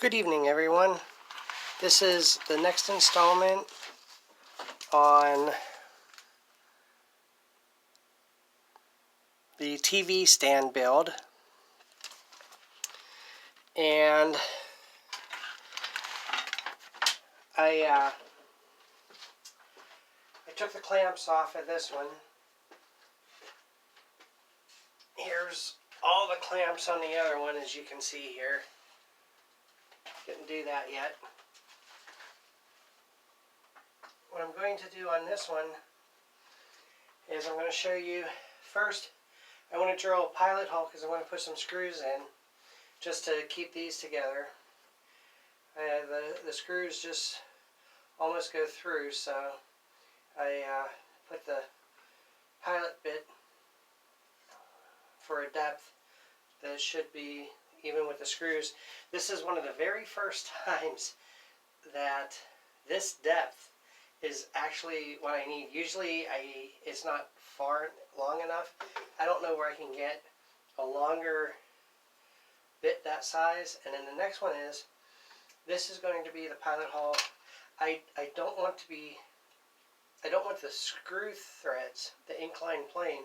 Good evening, everyone. This is the next installment on the TV stand build. And I took the clamps off of this one. Here's all the clamps on the other one, as you can see here. Didn't do that yet. What I'm going to do on this one is I'm going to show you first. I want to drill a pilot hole because I want to put some screws in just to keep these together. The screws just almost go through, so I put the pilot bit for a depth that should be even with the screws. This is one of the very first times that this depth is actually what I need. Usually it's not long enough. I don't know where I can get a longer bit that size. And then the next one is, this is going to be the pilot hole. I don't want the screw threads, the inclined plane,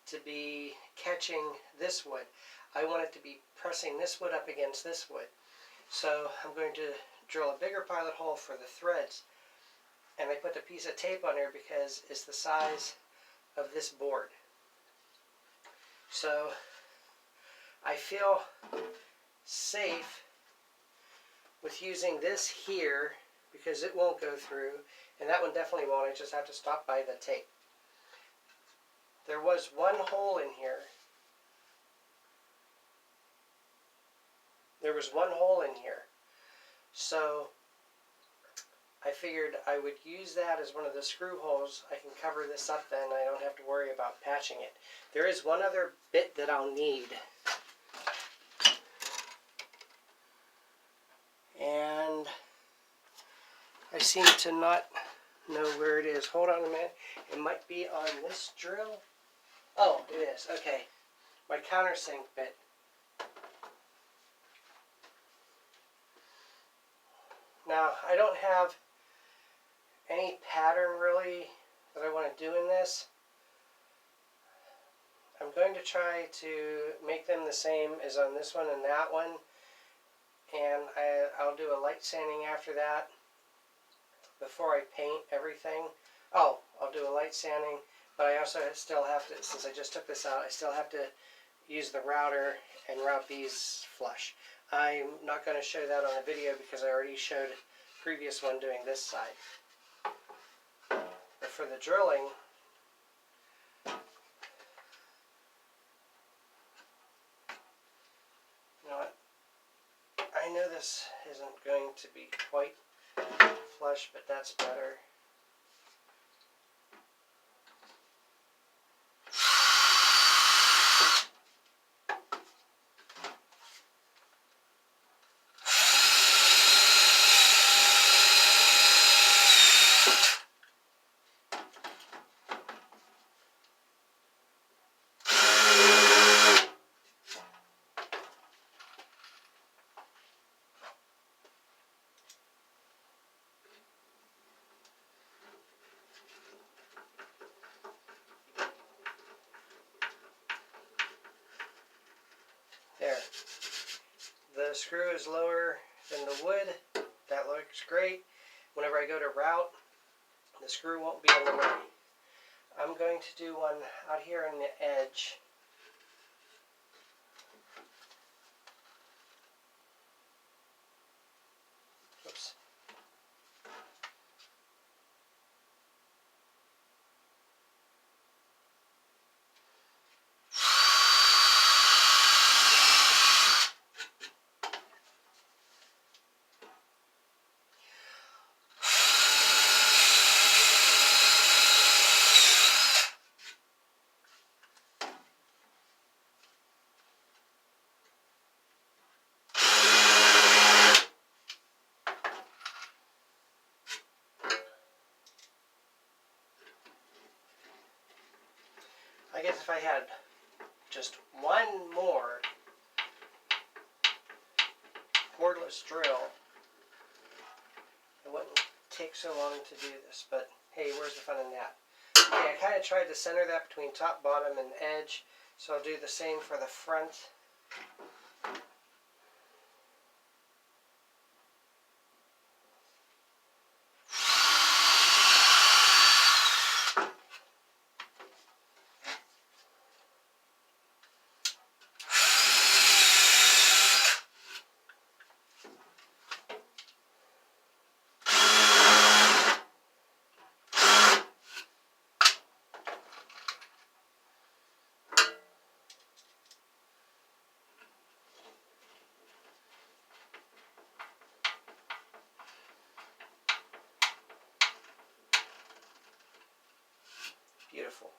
to be catching this wood. I want it to be pressing this wood up against this wood. So I'm going to drill a bigger pilot hole for the threads. And I put a piece of tape on here because it's the size of this board. So I feel safe with using this here because it won't go through, and that one definitely won't. I just have to stop by the tape. There was one hole in here. There was one hole in here. So I figured I would use that as one of the screw holes. I can cover this up then. I don't have to worry about patching it. There is one other bit that I'll need. And I seem to not know where it is. Hold on a minute. It might be on this drill. Oh, it is. Okay. My countersink bit. Now, I don't have any pattern really that I want to do in this. I'm going to try to make them the same as on this one and that one. And I'll do a light sanding after that before I paint everything. Oh, I'll do a light sanding, but I also still have to, since I just took this out, I still have to use the router and route these flush. I'm not going to show that on the video because I already showed a previous one doing this side. But for the drilling, you know what? I know this isn't going to be quite flush, but that's better. There. The screw is lower than the wood. That looks great. Whenever I go to route, the screw won't be in the way. I'm going to do one out here on the edge. Oops. I guess if I had just one more cordless drill, it wouldn't take so long to do this, but hey, where's the fun in that? Okay, I kind of tried to center that between top, bottom, and edge, so I'll do the same for the front. Beautiful.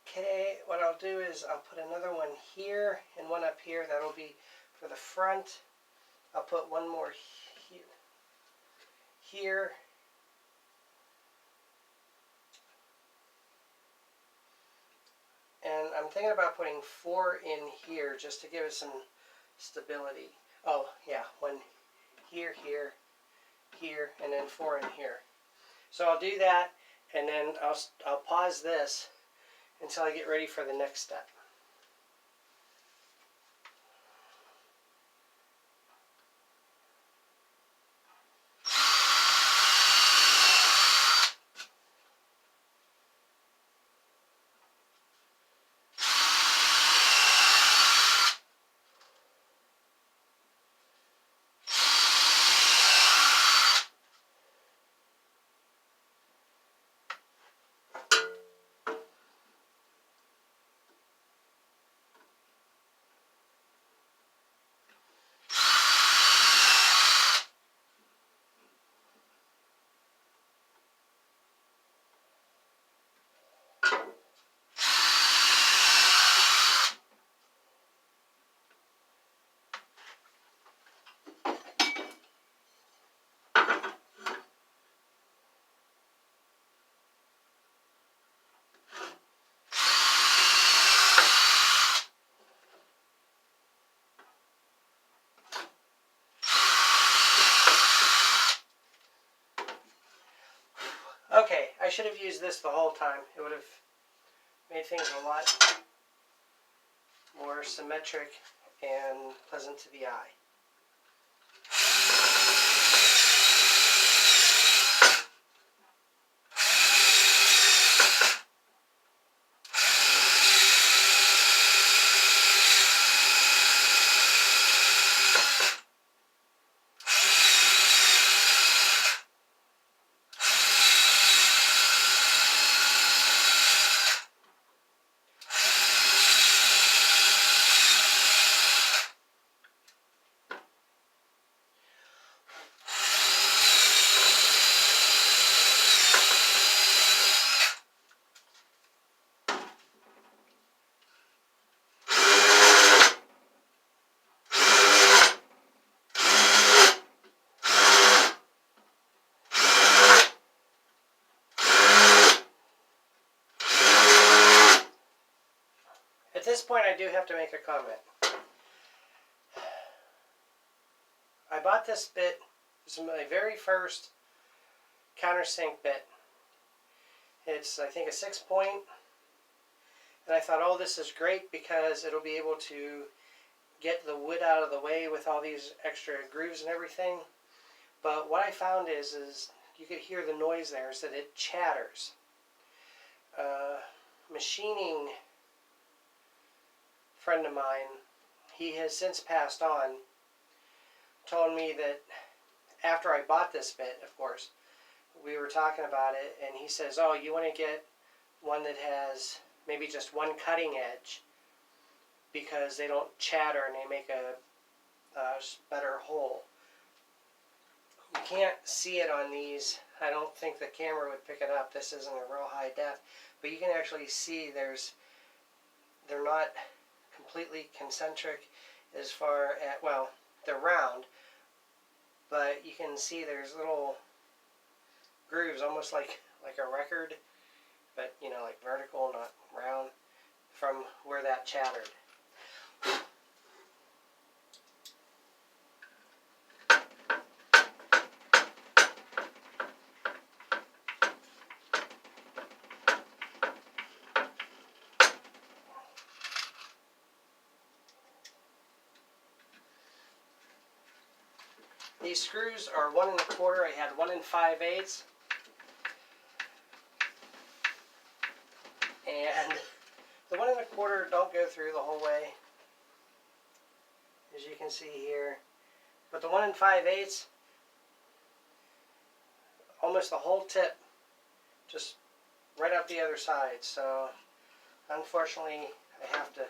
Okay, what I'll do is I'll put another one here and one up here. That'll be for the front. I'll put one more here. And I'm thinking about putting 4 in here just to give it some stability. Oh, yeah, one here, here, here, and then 4 in here. So I'll do that, and then I'll pause this until I get ready for the next step. Okay, I should have used this the whole time. It would have made things a lot more symmetric and pleasant to the eye. At this point, I do have to make a comment. I bought this bit. This is my very first countersink bit. It's, I think, a 6-point. And I thought, oh, this is great because it'll be able to get the wood out of the way with all these extra grooves and everything. But what I found is you could hear the noise there, is that it chatters. Machining friend of mine, he has since passed on, told me that after I bought this bit, of course, we were talking about it, and he says, oh, you want to get one that has maybe just one cutting edge because they don't chatter and they make a better hole. You can't see it on these. I don't think the camera would pick it up. This isn't a real high def, but you can actually see they're not completely concentric as far as, well, they're round, but you can see there's little grooves, almost like a record, but you know, like vertical, not round, from where that chattered. These screws are 1 1/4. I had 1 5/8. And the 1 1/4 don't go through the whole way, as you can see here. But the 1 5/8, almost the whole tip, just right up the other side. So unfortunately, I have to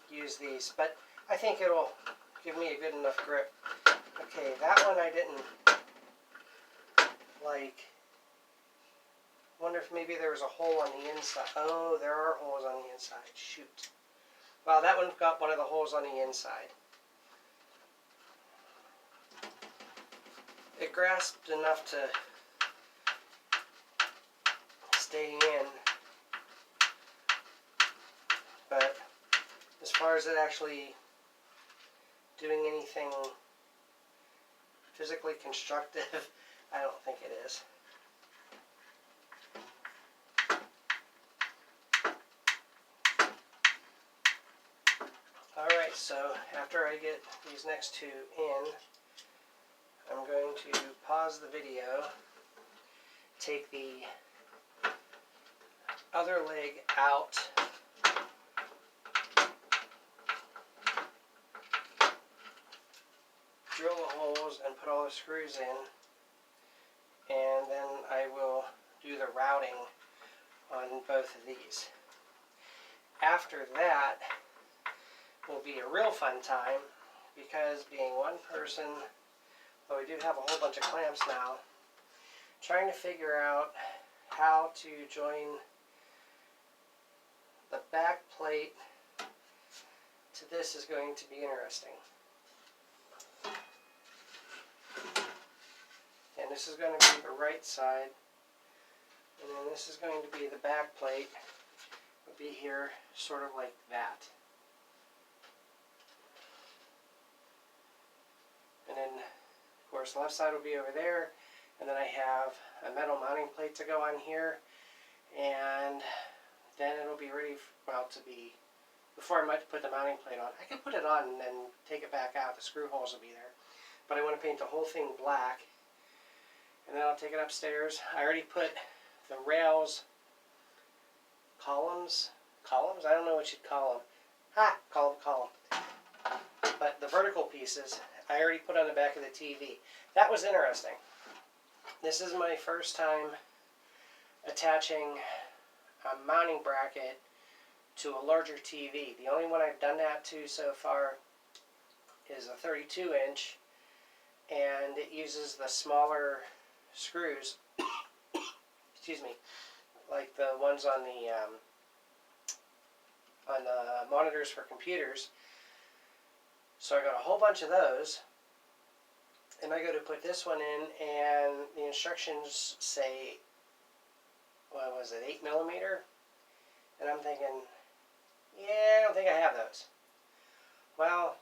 use these, but I think it'll give me a good enough grip. Okay, that one I didn't like. Wonder if maybe there was a hole on the inside. Oh, there are holes on the inside. Shoot. Well, that one got one of the holes on the inside. It grasped enough to stay in, but as far as it actually doing anything physically constructive, I don't think it is. Alright, so after I get these next two in, I'm going to pause the video, take the other leg out, drill the holes and put all the screws in, and then I will do the routing on both of these. After that will be a real fun time, because being one person, though we do have a whole bunch of clamps now, trying to figure out how to join the back plate to this is going to be interesting. And this is going to be the right side, and then this is going to be the back plate, would be here sort of like that. And then, of course, the left side will be over there, and then I have a metal mounting plate to go on here, and then it'll be ready, to be, before I might put the mounting plate on. I can put it on and then take it back out. The screw holes will be there. But I want to paint the whole thing black, and then I'll take it upstairs. I already put the rails, columns, I don't know what you'd call them. Column. But the vertical pieces, I already put on the back of the TV. That was interesting. This is my first time attaching a mounting bracket to a larger TV. The only one I've done that to so far is a 32-inch, and it uses the smaller screws, excuse me, like the ones on the monitors for computers. So I got a whole bunch of those, and I go to put this one in, and the instructions say, what was it, 8 millimeter? And I'm thinking, yeah, I don't think I have those. Well,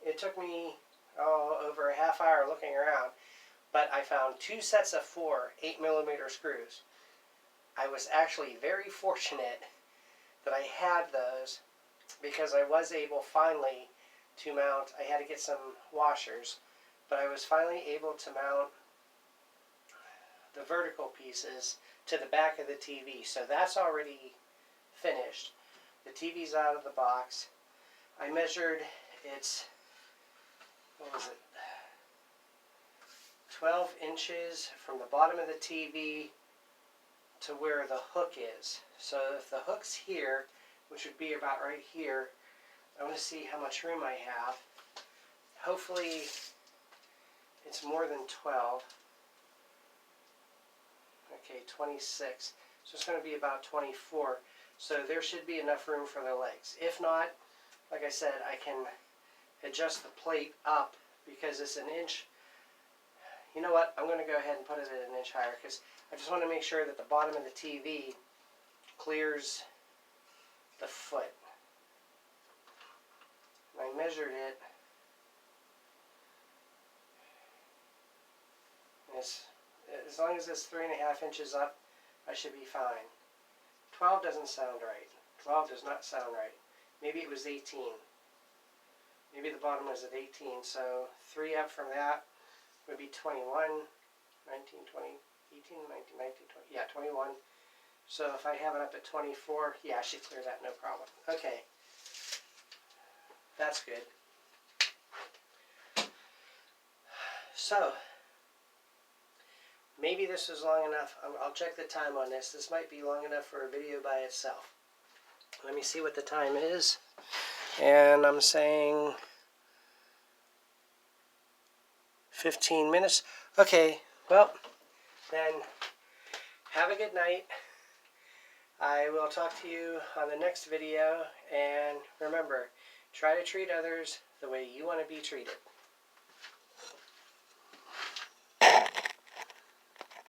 it took me over a half hour looking around, but I found 2 sets of 4 8 millimeter screws. I was actually very fortunate that I had those, because I was able finally to mount. I had to get some washers, but I was finally able to mount the vertical pieces to the back of the TV. So that's already finished. The TV's out of the box. I measured its, 12 inches from the bottom of the TV to where the hook is. So if the hook's here, which would be about right here, I want to see how much room I have. Hopefully it's more than 12. Okay, 26. So it's going to be about 24. So there should be enough room for the legs. If not, like I said, I can adjust the plate up, because it's an inch. You know what? I'm going to go ahead and put it at an inch higher, because I just want to make sure that the bottom of the TV clears the foot. I measured it. As long as it's 3.5 inches up, I should be fine. 12 doesn't sound right. 12 does not sound right. Maybe it was 18. Maybe maybe the bottom was at 18, so 3 up from that would be 21, 19, 20, 18, 19, 19, 20, yeah, 21. So if I have it up at 24, yeah, I should clear that, no problem. Okay, that's good. So, maybe this is long enough. I'll check the time on this. This might be long enough for a video by itself. Let me see what the time is. And I'm saying 15 minutes. Okay, well, then have a good night. I will talk to you on the next video. And remember, try to treat others the way you want to be treated.